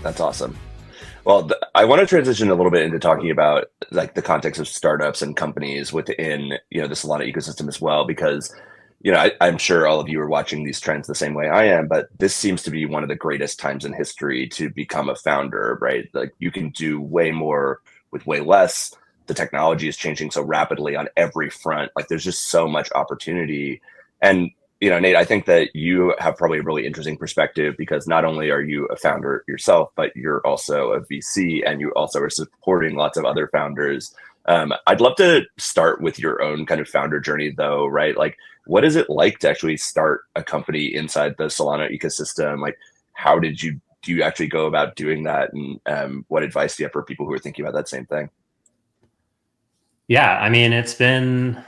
That's awesome. Well, I want to transition a little bit into talking about like the context of startups and companies within, the Solana ecosystem as well, because, I'm sure all of you are watching these trends the same way I am, but this seems to be one of the greatest times in history to become a founder, right? Like you can do way more with way less. The technology is changing so rapidly on every front. Like there's just so much opportunity. And Nate, I think that you have probably a really interesting perspective because not only are you a founder yourself, but you're also a VC and you also are supporting lots of other founders. I'd love to start with your own kind of founder journey, though, right? Like, what is it like to actually start a company inside the Solana ecosystem? Like, how do you actually go about doing that? And what advice do you have for people who are thinking about that same thing? Yeah, I mean, it's been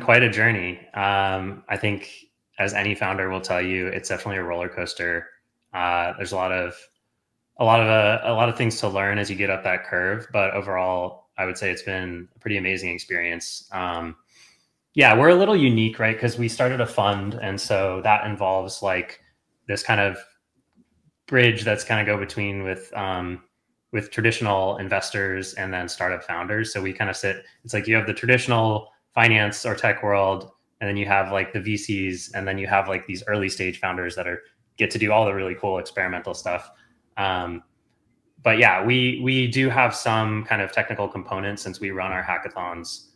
quite a journey. I think, as any founder will tell you, it's definitely a roller coaster. There's a lot of things to learn as you get up that curve, but overall, I would say it's been a pretty amazing experience. Yeah, we're a little unique, right? Because we started a fund, and so that involves like this kind of bridge that's kind of go between with traditional investors and then startup founders. So we kind of sit. It's like you have the traditional finance or tech world, and then you have like the VCs, and then you have like these early stage founders that are get to do all the really cool experimental stuff. Um, but yeah, we do have some kind of technical components since we run our hackathons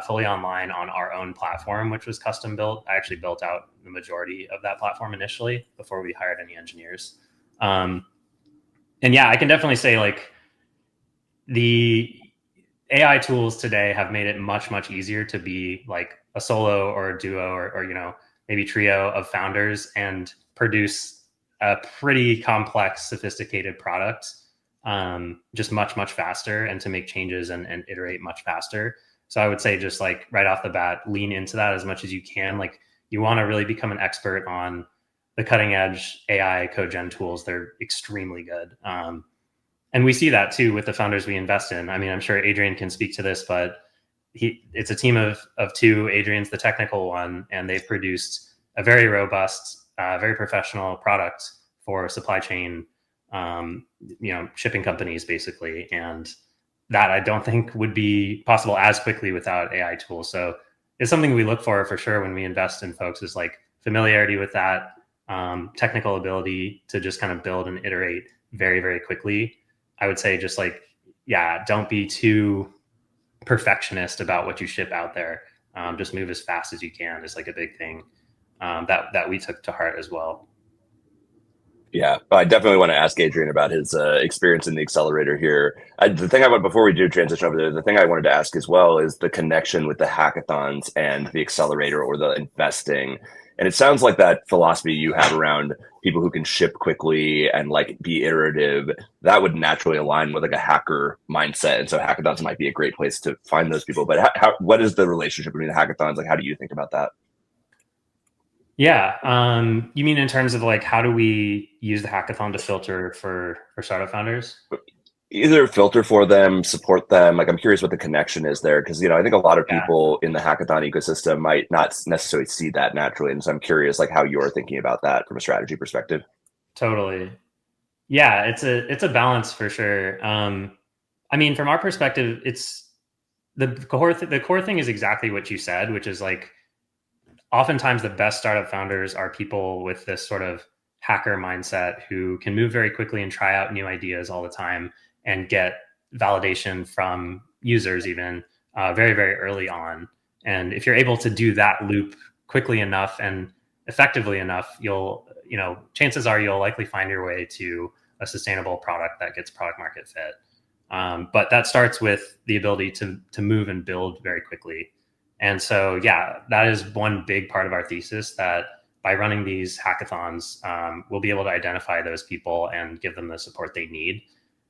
fully online on our own platform, which was custom built. I actually built out the majority of that platform initially before we hired any engineers. Um, and yeah, I can definitely say like the AI tools today have made it much easier to be like a solo or a duo or maybe trio of founders and produce a pretty complex, sophisticated product just much faster and to make changes and iterate much faster. So I would say just like right off the bat, lean into that as much as you can. Like you want to really become an expert on the cutting edge AI code gen tools. They're extremely good. And we see that too with the founders we invest in. I mean, I'm sure Adrian can speak to this, but it's a team of two. Adrian's the technical one, and they've produced a very robust, very professional product for supply chain, shipping companies basically. And that I don't think would be possible as quickly without AI tools. So it's something we look for sure when we invest in folks is like familiarity with that, technical ability to just kind of build and iterate very quickly. I would say just like, yeah, don't be too perfectionist about what you ship out there. Just move as fast as you can is like a big thing that we took to heart as well. Yeah, I definitely want to ask Adrian about his experience in the accelerator here. The thing I want before we do transition over there, the thing I wanted to ask as well is the connection with the hackathons and the accelerator or the investing. And it sounds like that philosophy you have around people who can ship quickly and like be iterative, that would naturally align with like a hacker mindset. And so hackathons might be a great place to find those people. But what is the relationship between the hackathons? Like, how do you think about that? Yeah. You mean in terms of like how do we use the hackathon to filter for startup founders? Either filter for them, support them. Like I'm curious what the connection is there because I think a lot of Yeah, people in the hackathon ecosystem might not necessarily see that naturally, and so I'm curious like how you're thinking about that from a strategy perspective. totally. Yeah, it's a balance for sure. I mean, from our perspective, it's the core thing is exactly what you said, which is like oftentimes the best startup founders are people with this sort of hacker mindset who can move very quickly and try out new ideas all the time and get validation from users even very early on. And if you're able to do that loop quickly enough and effectively enough, chances are you'll likely find your way to a sustainable product that gets product market fit. But that starts with the ability to move and build very quickly. And so, yeah, that is one big part of our thesis that by running these hackathons, we'll be able to identify those people and give them the support they need.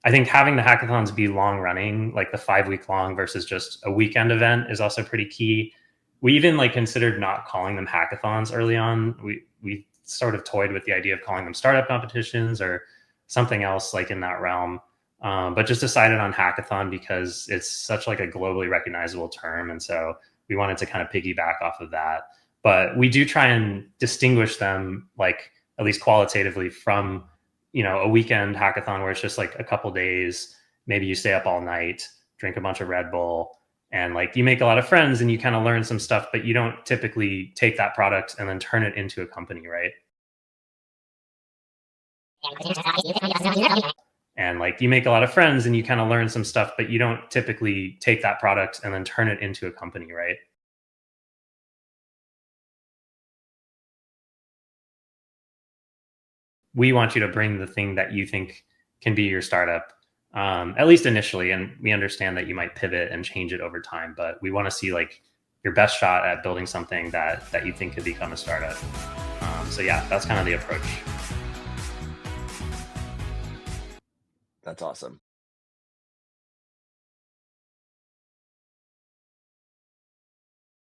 I think having the hackathons be long running, like the 5 week long versus just a weekend event, is also pretty key. We even like considered not calling them hackathons early on. We sort of toyed with the idea of calling them startup competitions or something else like in that realm. But just decided on hackathon because it's such like a globally recognizable term, and so we wanted to kind of piggyback off of that. But we do try and distinguish them, like at least qualitatively, from a weekend hackathon where it's just like a couple days. Maybe you stay up all night, drink a bunch of Red Bull, and like you make a lot of friends and you kind of learn some stuff, but you don't typically take that product and then turn it into a company, right? And like you make a lot of friends and you kind of learn some stuff, but you don't typically take that product and then turn it into a company, right? We want you to bring the thing that you think can be your startup, at least initially. And we understand that you might pivot and change it over time, but we want to see like your best shot at building something that you think could become a startup. So yeah, that's kind of the approach. That's awesome.